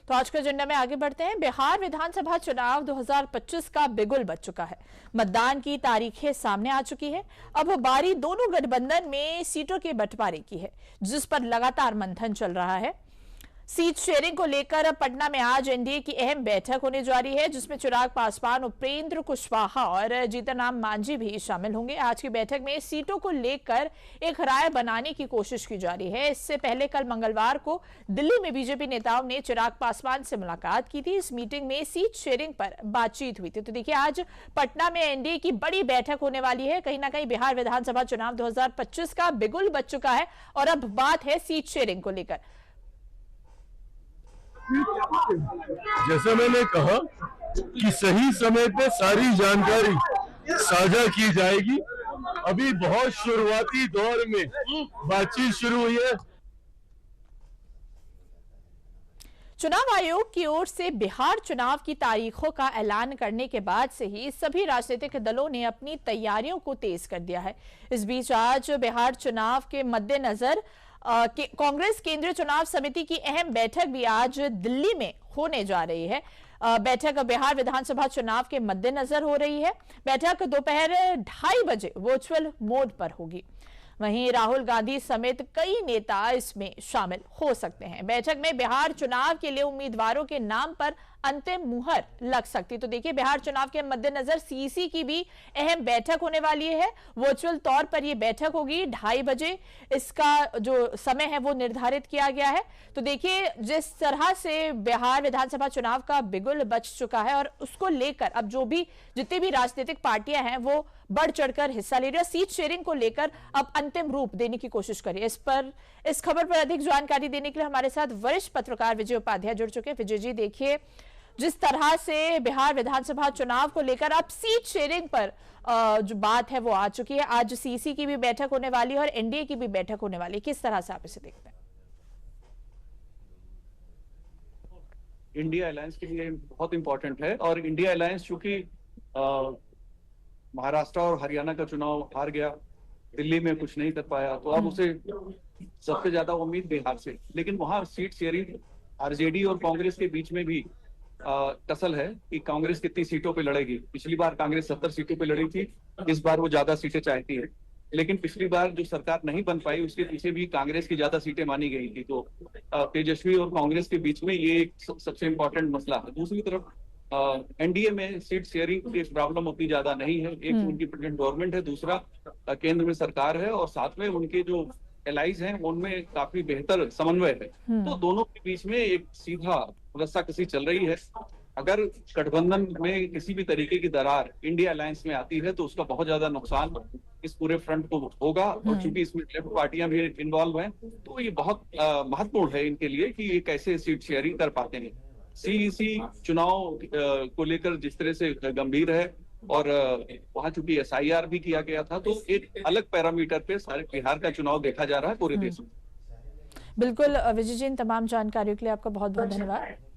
तो आज के एजेंडा में आगे बढ़ते हैं। बिहार विधानसभा चुनाव 2025 का बिगुल बज चुका है। मतदान की तारीखें सामने आ चुकी है। अब बारी दोनों गठबंधन में सीटों के बंटवारे की है, जिस पर लगातार मंथन चल रहा है। सीट शेयरिंग को लेकर पटना में आज एनडीए की अहम बैठक होने जा रही है, जिसमें चिराग पासवान, उपेंद्र कुशवाहा और जीतनराम मांझी भी शामिल होंगे। आज की बैठक में सीटों को लेकर एक राय बनाने की कोशिश की जा रही है। इससे पहले कल मंगलवार को दिल्ली में बीजेपी नेताओं ने चिराग पासवान से मुलाकात की थी। इस मीटिंग में सीट शेयरिंग पर बातचीत हुई थी। तो देखिए, आज पटना में एनडीए की बड़ी बैठक होने वाली है। कहीं ना कहीं बिहार विधानसभा चुनाव 2025 का बिगुल बज चुका है और अब बात है सीट शेयरिंग को लेकर। जैसे मैंने कहा कि सही समय पे सारी जानकारी साझा की जाएगी। अभी बहुत शुरुआती दौर में बातचीत शुरू हुई है। चुनाव आयोग की ओर से बिहार चुनाव की तारीखों का ऐलान करने के बाद से ही सभी राजनीतिक दलों ने अपनी तैयारियों को तेज कर दिया है। इस बीच आज बिहार चुनाव के मद्देनजर कांग्रेस केंद्रीय चुनाव समिति की अहम बैठक भी आज दिल्ली में होने जा रही है। बैठक बिहार विधानसभा चुनाव के मद्देनजर हो रही है। बैठक दोपहर 2:30 बजे वर्चुअल मोड पर होगी। वहीं राहुल गांधी समेत कई नेता इसमें शामिल हो सकते हैं। बैठक में बिहार चुनाव के लिए उम्मीदवारों के नाम पर अंतिम मुहर लग सकती। तो देखिए, बिहार चुनाव के मद्देनजर सीईसी की भी अहम बैठक होने वाली है। वर्चुअल तौर पर यह बैठक होगी 2:30 बजे। इसका जो समय है वो निर्धारित किया गया है। तो देखिए, जिस तरह से बिहार विधानसभा चुनाव का बिगुल बज चुका है और उसको लेकर अब जितनी भी राजनीतिक पार्टियां हैं वो बढ़ चढ़कर हिस्सा ले रही है। सीट शेयरिंग को लेकर अब अंतिम रूप देने की कोशिश करिए। इस खबर पर अधिक जानकारी देने के लिए हमारे साथ वरिष्ठ पत्रकार विजय उपाध्याय जुड़ चुके हैं। विजय जी, देखिए, जिस तरह से बिहार विधानसभा चुनाव को लेकर अब सीट शेयरिंग पर जो बात है वो आ चुकी है। आज सीसी की भी बैठक होने वाली है और एनडीए की भी बैठक होने वाली है। किस तरह से आप इसे देखते हैं? इंडिया अलायंस के लिए बहुत इंपॉर्टेंट है और इंडिया अलायंस चूंकि महाराष्ट्र और हरियाणा का चुनाव हार गया, दिल्ली में कुछ नहीं कर पाया, तो अब उसे सबसे ज्यादा उम्मीद बिहार से। लेकिन वहां सीट शेयरिंग आरजेडी और कांग्रेस के बीच में भी टसल है कि कांग्रेस कितनी सीटों पे लड़ेगी। पिछली बार कांग्रेस 70 सीटों पे लड़ी थी, इस बार वो ज्यादा सीटें चाहती है। लेकिन पिछली बार जो सरकार नहीं बन पाई उसके पीछे भी कांग्रेस की ज्यादा सीटें मानी गई थी। तो तेजस्वी और कांग्रेस के बीच में ये एक सबसे इम्पोर्टेंट मसला है। दूसरी तरफ एनडीए में सीट शेयरिंग की प्रॉब्लम उतनी ज्यादा नहीं है। एक उनकी प्रेजेंट गवर्नमेंट है, दूसरा केंद्र में सरकार है और साथ में उनके जो एलाइज हैं उनमें काफी बेहतर समन्वय है। तो दोनों के बीच में एक सीधा रस्साकसी चल रही है। अगर गठबंधन में किसी भी तरीके की दरार इंडिया अलायंस में आती है तो उसका बहुत ज्यादा नुकसान इस पूरे फ्रंट को होगा। और चूंकि इसमें लेफ्ट पार्टियां भी इन्वॉल्व हैं तो ये बहुत महत्वपूर्ण है इनके लिए कि ये कैसे सीट शेयरिंग कर पाते हैं। सीईसी चुनाव को लेकर जिस तरह से गंभीर है और वहां चूंकि एसआईआर भी किया गया था, तो एक अलग पैरामीटर पे सारे बिहार का चुनाव देखा जा रहा है पूरे देश में। बिल्कुल विजय जी, इन तमाम जानकारियों के लिए आपका बहुत बहुत धन्यवाद।